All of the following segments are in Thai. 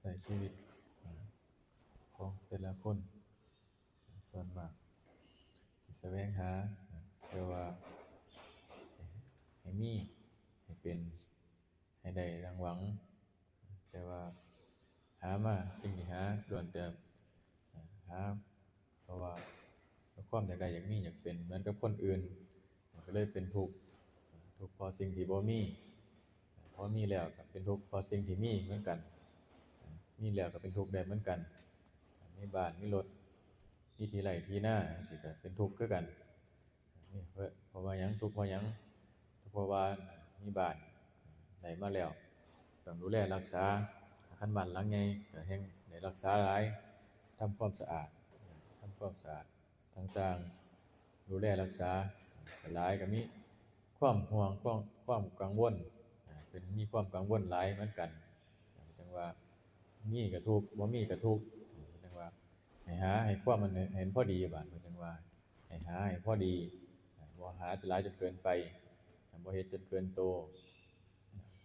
ช้ชีวิตของแต่ละคนส่วนมากสิแสวงหาเพื่อว่าให้มีให้เป็นให้ได้ดังหวังแต่ว่าหามาสิ่งที่หาล้วนแต่หาเพราะว่าความอยากได้อยากมีอยากเป็นเหมือนกับคนอื่นก็เลยเป็นทุกข์เพราะสิ่งที่บ่มีพอมีแล้วก็เป็นทุกข์เพราะสิ่งที่มีเหมือนกันมีแล้วก็เป็นทุกข์ได้เหมือนกันมีบ้านมีรถมีที่ไร่ที่นาจั่งซี้ก็เป็นทุกข์คือกันนี่เพราะว่าหยังทุกข์เพราะหยังเพราะว่ามีบ้านได้มาแล้วต้องดูแลรักษาคันบ้านหลังใหญ่ก็แฮ่งได้รักษาหลายทำความสะอาดต่างๆดูแลรักษาก็หลายก็มีความห่วงความกังวลเป็นมีความกังวลหลายเหมือนกันจังว่ามีก็ทุกข์บ่มีก็ทุกข์จังว่าให้หาให้ความมันเห็นพอดีบาดจังว่าให้หาให้พอดีบ่หาหลายจนเกินไปบ่เฮ็ดจนเกินโต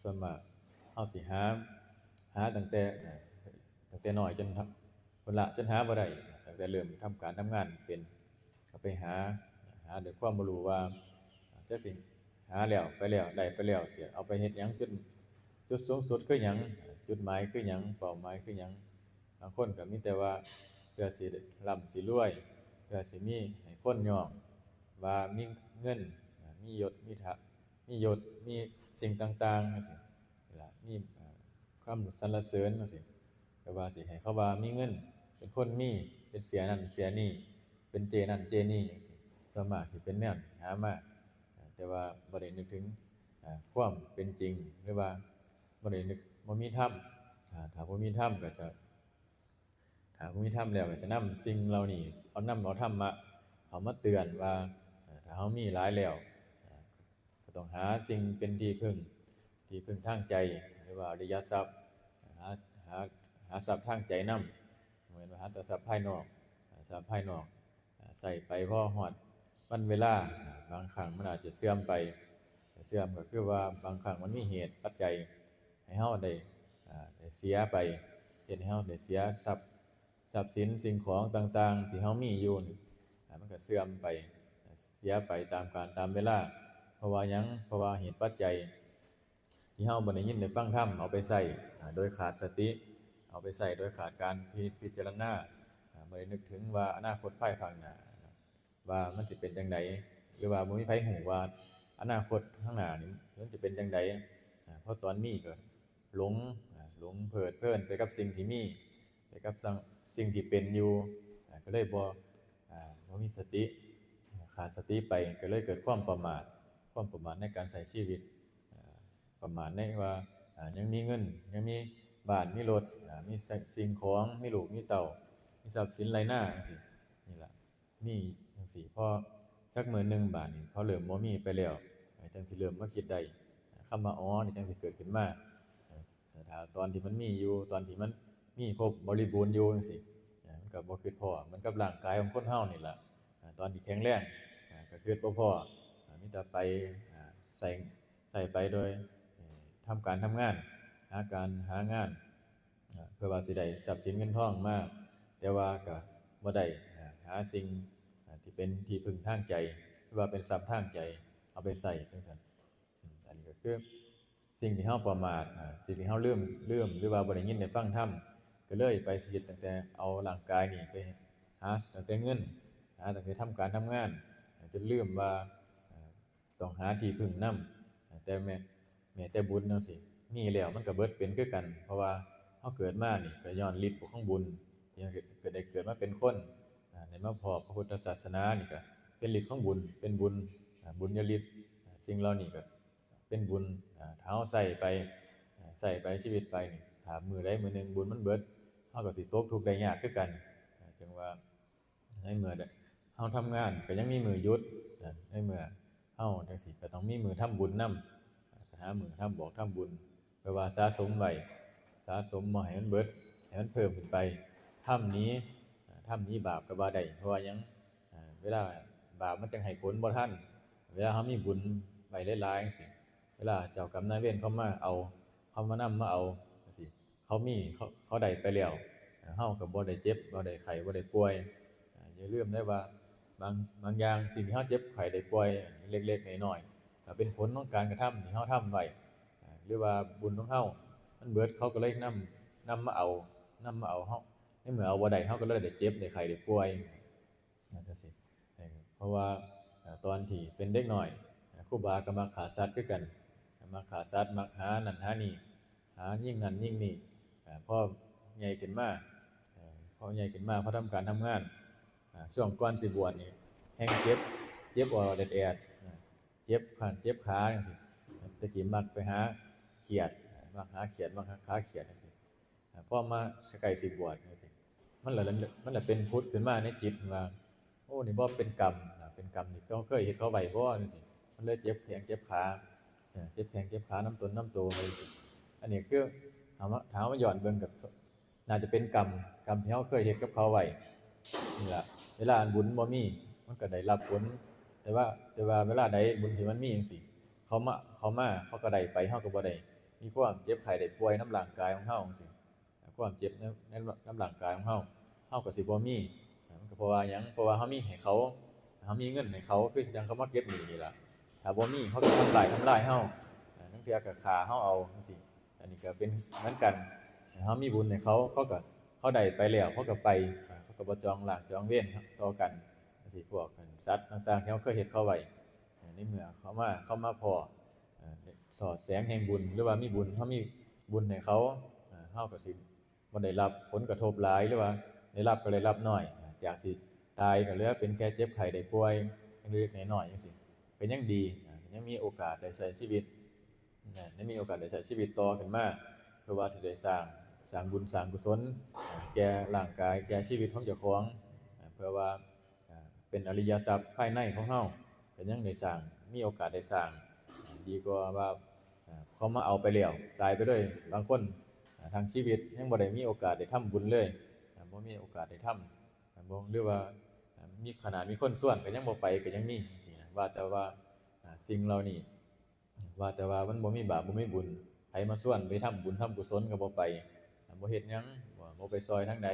ส่วนมากเฮาสิหาตั้งแต่น้อยจนพุ่นล่ะจนหาบ่ได้ตั้งแต่เริ่มทำการทำงานเป็นก็ไปหาด้วยความบ่รู้ว่าจักสิหาแล้วไปแล้วได้ไปแล้วสิเอาไปเฮ็ดหยังจุดสูงสุดคือหยังจุดหมายคือหยังเป้าหมายคือหยังบางคนก็มีแต่ว่าเพื่อสิร่ำสิรวยเพื่อสิมีให้คนยอมว่ามีเงินมียศมีสิ่งต่างๆจังซี่นี่ล่ะมีคำสรรเสริญจังซี่ก็ว่าสิให้เขาว่ามีเงินเป็นคนมีเป็นเสียนั่นเสียนี่เป็นเจนั่นเจนี่จังซี่ส่วนมากสิเป็นแนวหามาแต่ว่าบ่ได้นึกถึงความเป็นจริงหรือว่าบ่ได้นึกบ่มีธรรมถ้าบ่มีธรรมก็จะถ้าบ่มีธรรมแล้วก็จะนำสิ่งเหล่านี้เอาธรรมะเข้ามาเตือนว่าถ้าเฮามีหลายแล้วก็ต้องหาสิ่งเป็นที่พึ่งทางใจหรือว่าอริยทรัพย์หาหาทรัพย์ทางใจนำบ่แม่นว่าหาแต่ทรัพย์ภายนอกทรัพย์ภายนอกใช้ไปพอฮอดวันเวลาบางครั้งมันอาจจะเสื่อมไปเสื่อมก็คือว่าบางครั้งมันมีเหตุปัจจัยให้เฮาได้เสียไปเฮ็ดให้เฮาได้เสียทรัพย์สินสิ่งของต่างๆที่เฮามีอยู่นี่มันก็เสื่อมไปเสียไปตามกาลตามเวลาเพราะว่าหยังเพราะว่าเหตุปัจจัยที่เฮาบ่ได้ยินได้ฟังธรรมเอาไปใช้โดยขาดสติเอาไปใช้โดยขาดการพิจารณาบ่ได้นึกถึงว่าอนาคตภายภาคหน้าว่ามันสิเป็นจังไดหรือว่าบ่มีไผฮู้ว่าอนาคตข้างหน้านี่มันจะเป็นจังไดเพราะตอนนี้ก็หลงเพลิดเพลินไปกับสิ่งที่มีไปกับสิ่งที่เป็นอยู่ก็เลยบ่มีสติขาดสติไปก็เลยเกิดความประมาทในการใช้ชีวิตประมาทในว่ายังมีเงินยังมีบ้านมีรถมีสิ่งของมีลูกมีเต้ามีทรัพย์สินหลายหน้าจังซี่นี่ล่ะมีจังซี่พอสักมื้อหนึ่งบาดนี้พอเริ่มบ่มีไปแล้วจังสิเริ่มมาคิดได้คำว่าอ๋อนี่จังสิเกิดขึ้นมาแต่ถ้าตอนที่มันมีอยู่ตอนที่มันมีครบบริบูรณ์อยู่จังซี่มันก็บ่คิดพอเหมือนกับร่างกายของคนเฮานี่ล่ะตอนที่แข็งแรงก็คิดบ่พอมีแต่ไปใส่ไปโดยทำการทำงานหางานเพื่อว่าสิได้ทรัพย์สินเงินทองมาแต่ว่าก็บ่ได้หาสิ่งที่เป็นที่พึ่งทางใจหรือว่าเป็นทรัพย์ทางใจเอาไปใช้จังซั่นอันนี้ก็คือสิ่งที่เฮาประมาทสิ่งที่เฮาลืมหรือว่าบ่ได้ยินได้ฟังธรรมก็เลยไปคิดตั้งแต่เอาร่างกายนี่ไปหาตั้งแต่เงินหาตั้งแต่ทำการทำงานจนลืมว่าต้องหาที่พึ่งนำแต่แม้แต่บุญจังซี่มีแล้วมันก็เบิดเป็นคือกันเพราะว่าเฮาเกิดมานี่ก็ย้อนฤทธิ์ของบุญที่ได้เกิดมาเป็นคนได้มาพบพระพุทธศาสนานี่ก็เป็นฤทธิ์ของบุญเป็นบุญบุญญาฤทธิ์สิ่งเหล่านี้ก็เป็นบุญถ้าเฮาใส่ไปชีวิตไปนี่ถ้ามื้อใดมื้อหนึ่งบุญมันเบิดเฮาก็สิตกทุกข์ได้ยากคือกันจังว่าในเมื่อเฮาทำงานก็ยังมีมื้อหยุดในเมื่อเฮาจังซี่ก็ต้องมีมื้อทำบุญนำหามื้อทำบุญแปลว่าสะสมไว้สะสมบ่ให้มันเบิดให้มันเพิ่มขึ้นไปทำนี้บาปก็บ่ได้เพราะว่าหยังเวลาบาปมันจังให้ผลบ่ทันเวลาเฮามีบุญไว้หลายๆจังซี่เวลาเจ้ากรรมนายเวรเขามาเอาเขามานำมาเอาจังซี่เข เขามีเขาได้ไปแล้วเฮาก็บ่ได้เจ็บบ่ได้ไข้บ่ได้ป่วยอย่าลืมได้ว่าบางอย่างสิ่งที่เฮาเจ็บไข้ได้ป่วยเล็กๆน้อยๆก็เป็นผลของการกระทำที่เฮาทำไว้หรือว่าบุญของเฮามันเบิดเขาก็เลยนำมาเอาเฮาในเมื่อเอาบ่ได้เฮาก็เลยได้เจ็บได้ไข้ได้ป่วยนั่นจังซี่เพราะว่าตอนที่เป็นเด็กน้อยครูบาก็มักฆ่าสัตว์คือกันมักฆ่าสัตว์มักหานั่นหานี่หายิ่งนั่นยิ่งนี่พอใหญ่ขึ้นมาพอใหญ่ขึ้นมาพอทำการทำงานช่วงก่อนสิบวชนี่แฮงเจ็บออดแอดเจ็บขาจังซี่ตะกี้มักไปหาเขียดมักหาเขียดมักหาขาเขียดจังซี่พอมาใกล้สิบวชจังซี่มันละเป็นพุทธขึ้นมาในจิตว่าโอ้นี่บ่เป็นกรรมที่เขาเคยเฮ็ดเขาไว้บ่จังซี่มันเลยเจ็บแข้งเจ็บขาเจ็บแข้งเจ็บขาน้ำตนน้ำโตไปอันนี้คือถามว่าย้อนเบิ่งกับน่าจะเป็นกรรมที่เฮาเคยเฮ็ดกับเขาไว้นี่ล่ะเวลาบุญบ่มีมันก็ได้รับผลแต่ว่าเวลาใดบุญที่มันมีจังซี่เขาเขาก็ได้ไปเฮาก็บ่ได้มีความเจ็บไข้ได้ป่วยนำร่างกายของเฮาจังซี่ความเจ็บในร่างกายของเฮาก็สิบ่มีมันก็เพราะว่าหยังเพราะว่าเฮามีให้เขามีเงินให้เขาคือจังเขามาเก็บหนี้นี่ล่ะถ้าบ่มีเขาก็ทำลายเฮานั่นคือก็ฆ่าเฮาเอาจังซี่อันนี้ก็เป็นเหมือนกันเฮามีบุญให้เขาก็เขาได้ไปแล้วเขาก็ไปเขาก็บ่จองล้างจองเวรต่อกันจังซี่พวกสัตว์ต่างๆที่เฮาเคยเฮ็ดเขาไว้ในเมื่อเขามาพ้อสอดแสงแห่งบุญหรือว่ามีบุญเฮามีบุญให้เขาเฮาก็สิบ่ได้รับผลกระทบหลายหรือว่าได้รับก็ได้รับน้อยจากสิตายก็เหลือเป็นแค่เจ็บไข้ได้ป่วยเล็กๆน้อยๆจังซี่ก็ยังดียังมีโอกาสได้ใช้ชีวิตได้มีโอกาสได้ใช้ชีวิตต่อขึ้นมาเพื่อว่าสิได้สร้างบุญสร้างกุศลแก่ร่างกายแก่ชีวิตของเจ้าของเพื่อว่าเป็นอริยทรัพย์ภายในของเฮาก็ยังได้สร้างมีโอกาสได้สร้างดีกว่าว่าเขามาเอาไปแล้วตายไปเลยบางคนทางชีวิตยังบ่ได้มีโอกาสได้ทำบุญเลยบ่มีโอกาสได้ทำบ่หรือว่ามีขนาดมีคนชวนก็ยังบ่ไปก็ยังมีจังซี่นะว่าแต่ว่าสิ่งเหล่านี้ว่าแต่ว่ามันบ่มีบาปบ่มีบุญไผมาชวนไปทำบุญทำกุศลก็บ่ไปบ่เฮ็ดหยังบ่ไปซอยทางใด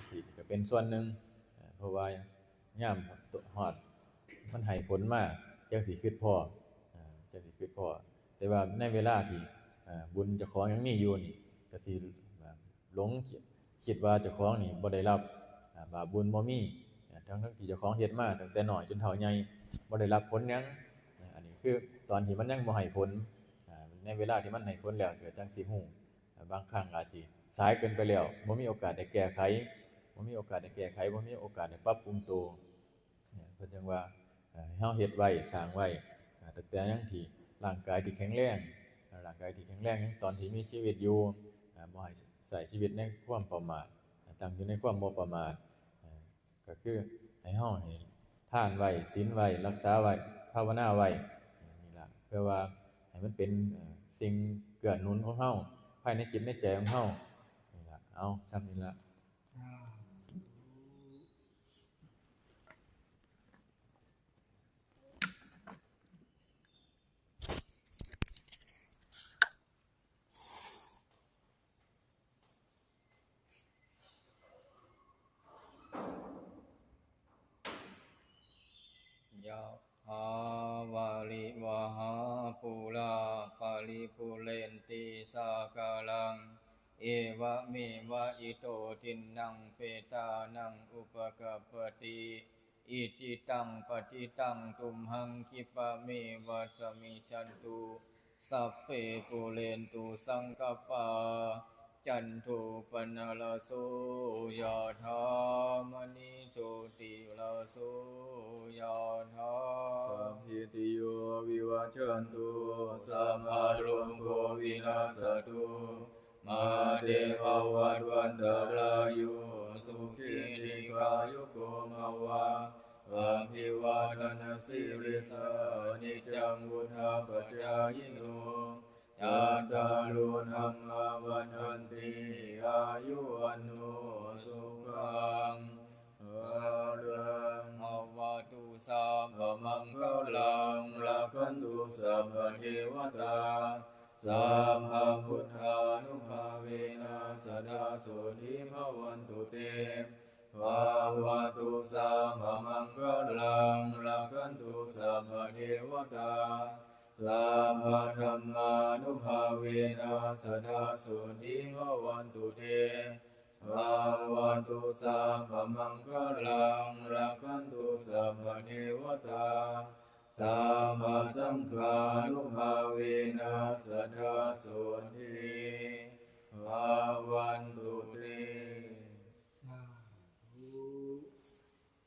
สิก็เป็นส่วนหนึ่งเพราะว่ายามฮอดมันให้ผลมาจังสิคิดพอแต่ว่าในเวลาที่บุญเจ้าของยังมีอยู่นี่ก็สิหลงคิดว่าเจ้าของนี่บ่ได้รับบาปบุญบ่มีทั้งที่เจ้าของเฮ็ดมาตั้งแต่น้อยจนเฒ่าใหญ่บ่ได้รับผลหยังอันนี้คือตอนที่มันยังบ่ให้ผลในเวลาที่มันให้ผลแล้วเกิดจังสิฮู้บางครั้งอาจสิสายเกินไปแล้วบ่มีโอกาสได้แก้ไขบ่มีโอกาสได้ปรับปรุงตัวเพิ่นจังว่าให้เฮาเฮ็ดไว้สร้างไว้ตั้งแต่ยังที่ร่างกายที่แข็งแรงยังตอนที่มีชีวิตอยู่บ่ให้ใช้ชีวิตในความประมาทตั้งอยู่ในความบ่ประมาทก็คือให้เฮาให้ทานไว้ศีลไว้รักษาไว้ภาวนาไว้นี่ล่ะเพื่อว่าให้มันเป็นสิ่งเกื้อหนุนของเฮาภายในจิตในใจของเฮานี่ล่ะเอาส่ำนี้ล่ะยะหาวาริวหาปุราปาริปุเรนติสากาลังเอวะเมวะอิโตทินังเปตานังอุปกัปปติอิจิตังปฏิตังตุมหังคิปะเมวะสมิจฉันตุสัพเพปุเรนตุสังกปปาจันโทปนรโสยถามณิโชติรโสยถาสัพพิติโยวิวัชชันตุสัมมาโรโควินาศตุมาเตภวัตวันตรายโยสุขีติกายุโกภวะอาภิวาทนาสิริสานิจังวุฒาปัจจายโนยัตตารุธรรมาวันตันติอายุวันโนสุขังภลังภวตุสัพพมังคลังรักขันตุสัพพเทวตา สัพพพุทธานุภาเวนะสัทธาโสธิภวันตุเตภาวะตุสัพพมังคลังรักขันตุสัพพเทวตาสัพพธัมมานุภาเวนะสัทธาโสธิภวันตุเตภาวะตุสัพพมังคลังรักขันตุสัพพเทวตาสัพพสังฆานุภาเวนะสัทธาโสธิภวันตุเต สาธุ